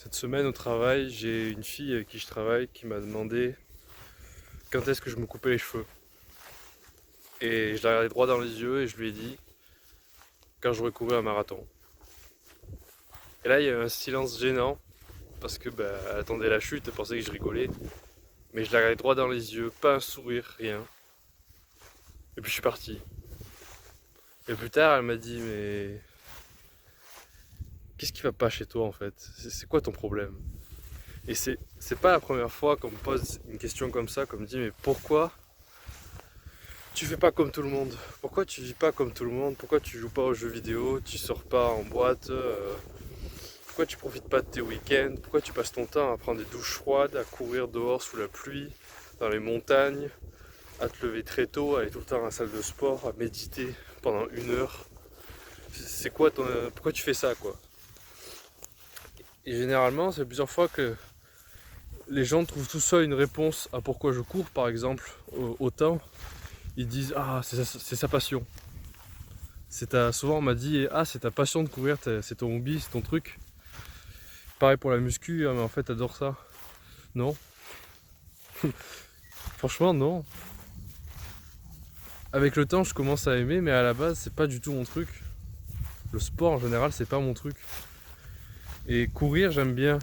Cette semaine au travail, j'ai une fille avec qui je travaille qui m'a demandé quand est-ce que je me coupais les cheveux. Et je l'ai regardé droit dans les yeux et je lui ai dit quand j'aurais couru un marathon. Et là, il y a eu un silence gênant parce que elle attendait la chute, elle pensait que je rigolais. Mais je l'ai regardé droit dans les yeux, pas un sourire, rien. Et puis je suis parti. Et plus tard, elle m'a dit mais qu'est-ce qui va pas chez toi en fait? C'est quoi ton problème? Et c'est pas la première fois qu'on me pose une question comme ça, qu'on me dit mais pourquoi tu fais pas comme tout le monde? Pourquoi tu vis pas comme tout le monde? Pourquoi tu joues pas aux jeux vidéo? Tu sors pas en boîte? Pourquoi tu profites pas de tes week-ends? Pourquoi tu passes ton temps à prendre des douches froides, à courir dehors sous la pluie, dans les montagnes, à te lever très tôt, à aller tout le temps à la salle de sport, à méditer pendant 1 heure? C'est quoi ton... Pourquoi tu fais ça quoi? Et généralement, c'est plusieurs fois que les gens trouvent tout ça une réponse à pourquoi je cours, par exemple, autant. Ils disent ah c'est sa passion. Souvent on m'a dit ah c'est ta passion de courir, c'est ton hobby, c'est ton truc. Pareil pour la muscu, ah, mais en fait t'adores ça. Non. Franchement non. Avec le temps je commence à aimer mais à la base c'est pas du tout mon truc. Le sport en général c'est pas mon truc. Et courir j'aime bien.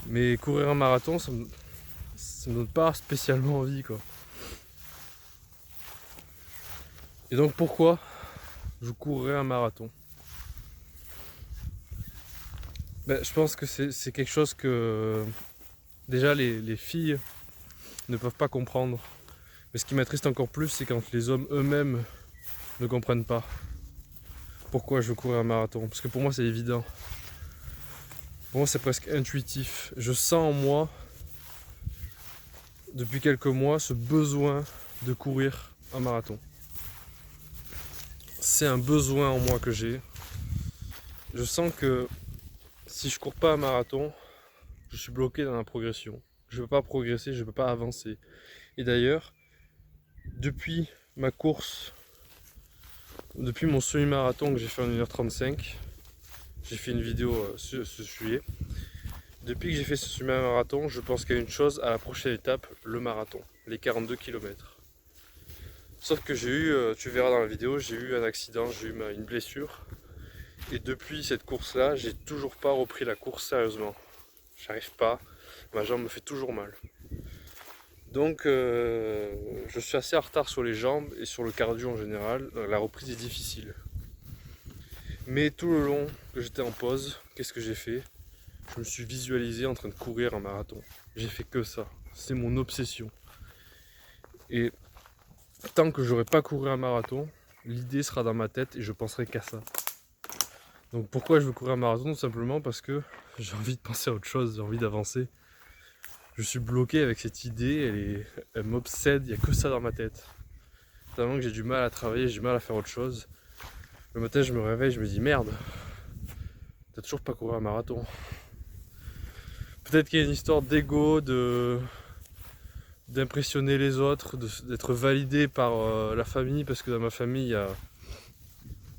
Mais courir un marathon ça me donne pas spécialement envie quoi. Et donc pourquoi je courrais un marathon? Je pense que c'est quelque chose que déjà les filles ne peuvent pas comprendre. Mais ce qui m'attriste encore plus, c'est quand les hommes eux-mêmes ne comprennent pas pourquoi je veux courir un marathon. Parce que pour moi, c'est évident. Pour moi, c'est presque intuitif. Je sens en moi, depuis quelques mois, ce besoin de courir un marathon. C'est un besoin en moi que j'ai. Je sens que si je cours pas un marathon, je suis bloqué dans la progression. Je ne peux pas progresser, je ne peux pas avancer. Et d'ailleurs, depuis ma course, depuis mon semi-marathon que j'ai fait en 1h35, j'ai fait une vidéo sur ce sujet. Depuis que j'ai fait ce semi-marathon, je pense qu'il y a une chose à la prochaine étape, le marathon, les 42 km. Sauf que j'ai eu, tu verras dans la vidéo, j'ai eu un accident, j'ai eu une blessure. Et depuis cette course-là, j'ai toujours pas repris la course sérieusement. J'arrive pas, ma jambe me fait toujours mal. Donc je suis assez en retard sur les jambes et sur le cardio en général. La reprise est difficile. Mais tout le long que j'étais en pause, qu'est-ce que j'ai fait? Je me suis visualisé en train de courir un marathon. J'ai fait que ça. C'est mon obsession. Et tant que j'aurai pas couru un marathon, l'idée sera dans ma tête et je penserai qu'à ça. Donc pourquoi je veux courir un marathon? Tout simplement parce que j'ai envie de penser à autre chose, j'ai envie d'avancer. Je suis bloqué avec cette idée, elle m'obsède, il n'y a que ça dans ma tête. Tellement que j'ai du mal à travailler, j'ai du mal à faire autre chose. Le matin je me réveille, je me dis merde, t'as toujours pas couru un marathon. Peut-être qu'il y a une histoire d'ego, d'impressionner les autres, d'être validé par la famille, parce que dans ma famille,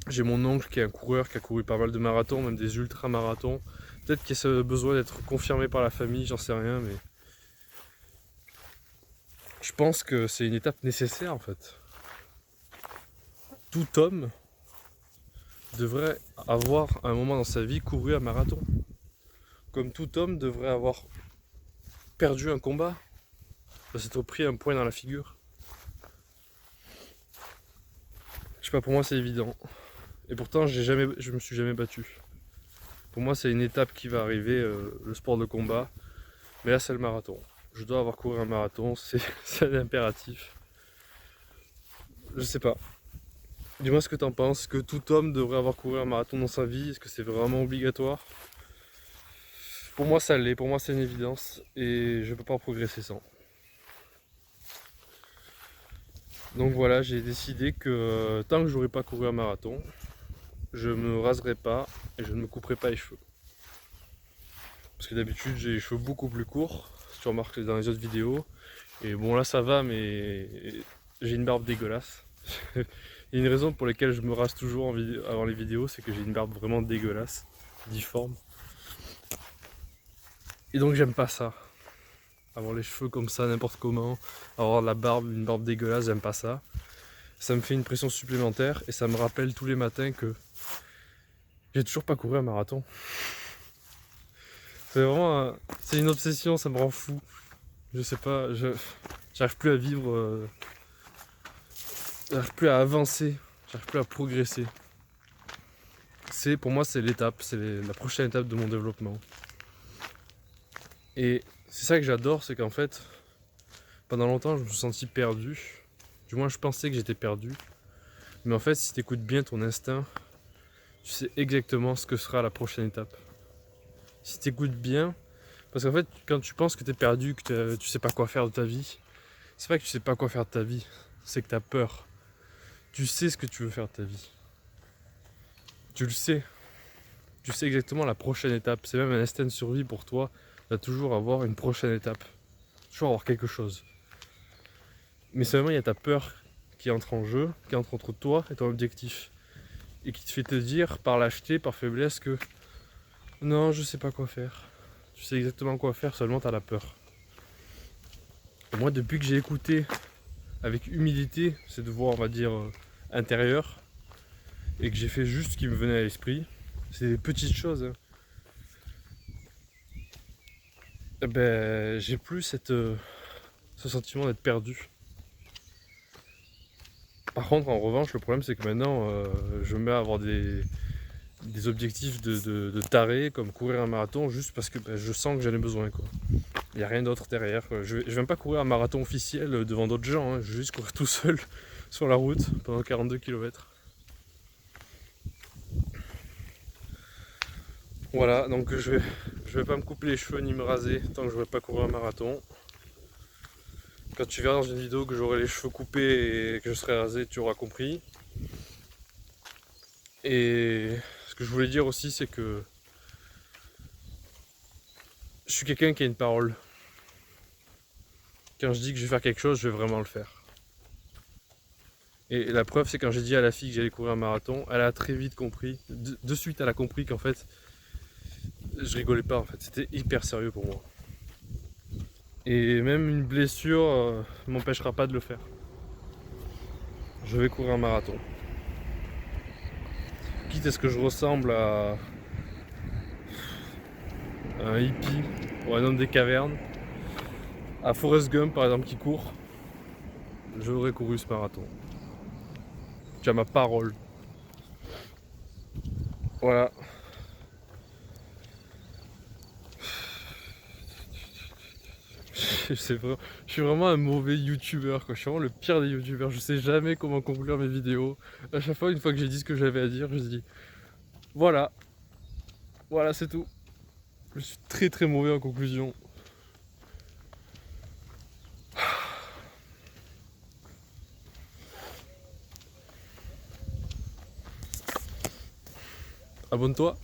j'ai mon oncle qui est un coureur, qui a couru pas mal de marathons, même des ultra-marathons. Peut-être qu'il y a ce besoin d'être confirmé par la famille, j'en sais rien, mais je pense que c'est une étape nécessaire en fait. Tout homme devrait avoir à un moment dans sa vie couru un marathon. Comme tout homme devrait avoir perdu un combat, s'être pris un point dans la figure. Je sais pas, pour moi c'est évident. Et pourtant je me suis jamais battu. Pour moi c'est une étape qui va arriver, le sport de combat. Mais là c'est le marathon. Je dois avoir couru un marathon, c'est un impératif. Je sais pas. Dis-moi ce que t'en penses. Est-ce que tout homme devrait avoir couru un marathon dans sa vie? Est-ce que c'est vraiment obligatoire? Pour moi ça l'est, pour moi c'est une évidence. Et je peux pas progresser sans. Donc voilà, j'ai décidé que tant que j'aurai pas couru un marathon, je me raserai pas et je ne me couperai pas les cheveux. Parce que d'habitude j'ai les cheveux beaucoup plus courts, si tu remarques dans les autres vidéos. Et bon là ça va, mais j'ai une barbe dégueulasse. Il y a une raison pour laquelle je me rase toujours avant les vidéos, c'est que j'ai une barbe vraiment dégueulasse, difforme. Et donc j'aime pas ça. Avoir les cheveux comme ça, n'importe comment, avoir la barbe, une barbe dégueulasse, j'aime pas ça. Ça me fait une pression supplémentaire et ça me rappelle tous les matins que j'ai toujours pas couru un marathon. C'est vraiment c'est une obsession, ça me rend fou. Je sais pas, j'arrive plus à vivre, j'arrive plus à avancer, j'arrive plus à progresser. Pour moi c'est l'étape, c'est la prochaine étape de mon développement. Et c'est ça que j'adore, c'est qu'en fait, pendant longtemps je me suis senti perdu. Du moins je pensais que j'étais perdu. Mais en fait si tu écoutes bien ton instinct, tu sais exactement ce que sera la prochaine étape. Si tu écoutes bien, parce qu'en fait quand tu penses que tu es perdu, que tu sais pas quoi faire de ta vie, c'est pas que tu sais pas quoi faire de ta vie, c'est que tu as peur. Tu sais ce que tu veux faire de ta vie. Tu le sais. Tu sais exactement la prochaine étape. C'est même un instinct de survie pour toi. Tu vas toujours avoir une prochaine étape. Toujours avoir quelque chose. Mais seulement il y a ta peur qui entre en jeu, qui entre entre toi et ton objectif. Et qui te fait te dire par lâcheté, par faiblesse que non, je sais pas quoi faire. Tu sais exactement quoi faire, seulement tu as la peur. Et moi, depuis que j'ai écouté avec humilité cette voix, on va dire, intérieure, et que j'ai fait juste ce qui me venait à l'esprit, c'est des petites choses, hein. Eh ben, j'ai plus ce sentiment d'être perdu. Par contre, en revanche, le problème c'est que maintenant, je me mets à avoir des objectifs de taré, comme courir un marathon, juste parce que je sens que j'en ai besoin, quoi. Il n'y a rien d'autre derrière. Je vais même pas courir un marathon officiel devant d'autres gens, hein. Je vais juste courir tout seul sur la route pendant 42 km. Voilà, donc je vais pas me couper les cheveux ni me raser tant que je vais pas courir un marathon. Quand tu verras dans une vidéo que j'aurai les cheveux coupés et que je serai rasé, tu auras compris. Et ce que je voulais dire aussi, c'est que je suis quelqu'un qui a une parole. Quand je dis que je vais faire quelque chose, je vais vraiment le faire. Et la preuve, c'est quand j'ai dit à la fille que j'allais courir un marathon, elle a très vite compris. De suite, elle a compris qu'en fait, je rigolais pas, en fait. C'était hyper sérieux pour moi. Et même une blessure m'empêchera pas de le faire. Je vais courir un marathon. Quitte à ce que je ressemble à un hippie ou un homme des cavernes, à Forrest Gump par exemple qui court, j'aurais couru ce marathon. Tu as ma parole. Voilà. Je suis vraiment un mauvais youtubeur, quoi. Je suis vraiment le pire des youtubeurs. Je sais jamais comment conclure mes vidéos. À chaque fois, une fois que j'ai dit ce que j'avais à dire, je dis voilà. Voilà, c'est tout. Je suis très très mauvais en conclusion. Abonne-toi.